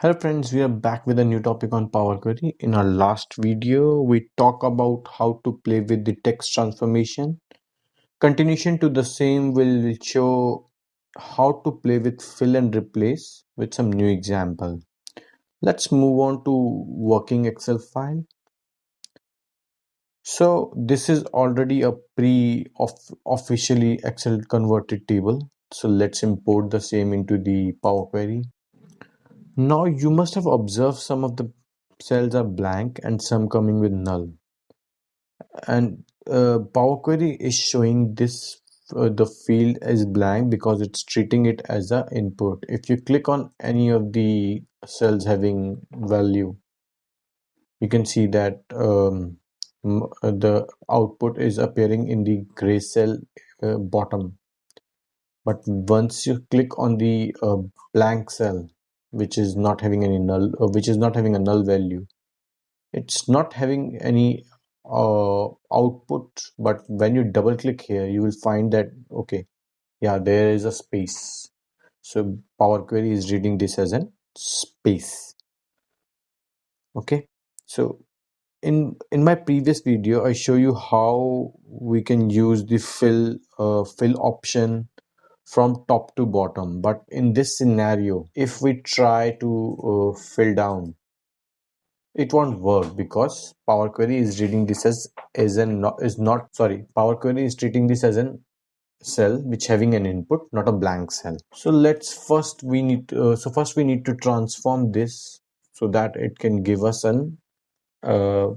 Hello friends, we are back with a new topic on Power Query. In our last video, we talk about how to play with the text transformation. Continuation to the same will show how to play with fill and replace with some new example. Let's move on to working Excel file. So this is already a officially Excel converted table. So let's import the same into the Power Query. Now you must have observed some of the cells are blank and some coming with null. And Power Query is showing this the field as blank because it's treating it as a input. If you click on any of the cells having value, you can see that the output is appearing in the gray cell bottom. But once you click on the blank cell, which is not having any null, which is not having a null value, it's not having any output. But when you double click here, you will find that okay, yeah, there is a space. So Power Query is reading this as a space. Okay, so in my previous video, I show you how we can use the fill option from top to bottom. But in this scenario, if we try to fill down, it won't work because Power Query is reading this as an not is not sorry Power Query is treating this as an cell which having an input, not a blank cell. So first we need to transform this so that it can give us an uh,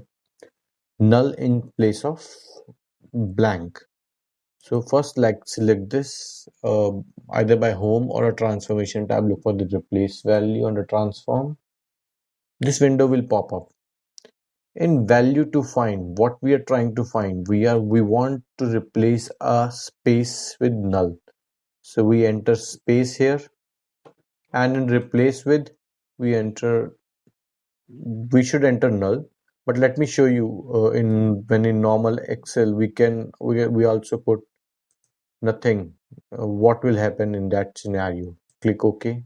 null in place of blank. So first, like, select this either by home or a transformation tab. Look for the replace value under transform. This window will pop up. In value to find, what we are trying to find, we want to replace a space with null. So we enter space here, and in replace with, we should enter null. But let me show you in normal Excel we also put nothing. What will happen in that scenario? Click OK.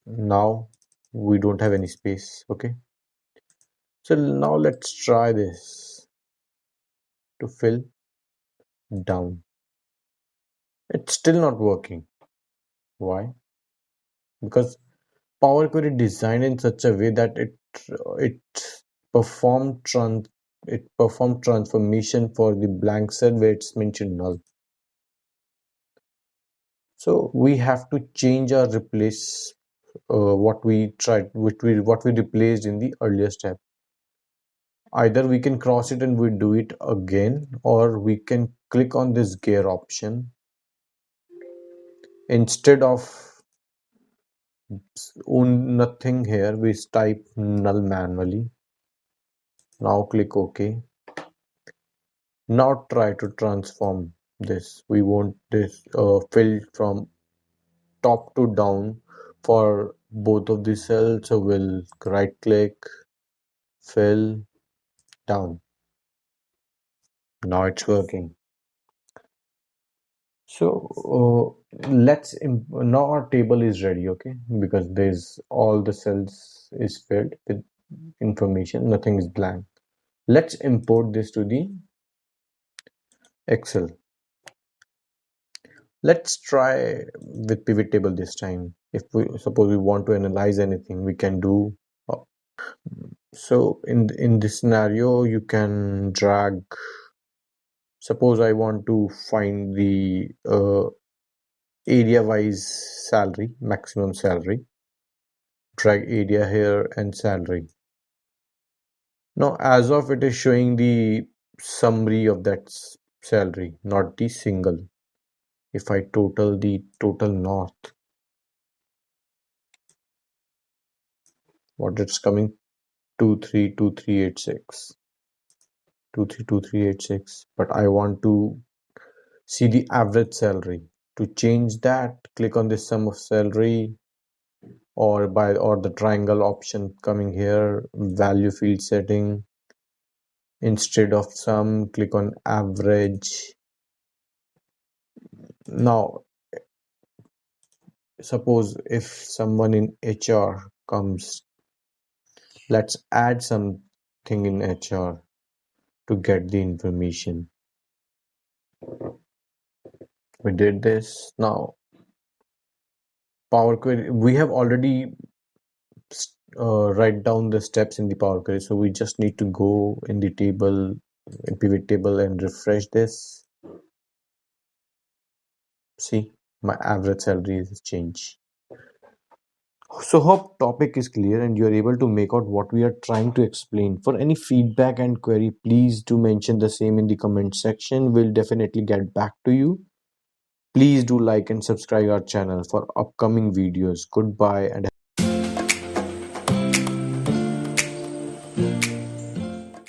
Now we don't have any space. Okay, so now let's try this to fill down. It's still not working. Why? Because Power Query designed in such a way that it performed transformation for the blank cell where it's mentioned null. So we have to change or replace what we replaced in the earlier step. Either we can cross it and we do it again, or we can click on this gear option. Instead of nothing here, we type null manually. Now click OK. Now try to transform this. We want this filled from top to down for both of the cells. So we'll right click, fill down. Now it's working. So now our table is ready, okay? Because there's all the cells is filled with information, nothing is blank. Let's import this to the Excel. Let's try with pivot table this time. If we suppose we want to analyze anything, we can do. So in this scenario, you can drag. Suppose I want to find the area wise salary, maximum salary. Drag area here and salary. Now as of it is showing the summary of that salary, not the single. If I total the total north, what it's coming, 232386, 232386. But I want to see the average salary. To change that, click on the sum of salary, or the triangle option coming here, value field setting. Instead of sum, click on average. Now Suppose if someone in HR comes, let's add something in HR to get the information. We did this. Now, Power Query, we have already write down the steps in the Power Query. So we just need to go in the table, in pivot table, and refresh this. See, my average salary is changed. So hope topic is clear and you're able to make out what we are trying to explain. For any feedback and query, please do mention the same in the comment section. We'll definitely get back to you. Please do like and subscribe our channel for upcoming videos. Goodbye and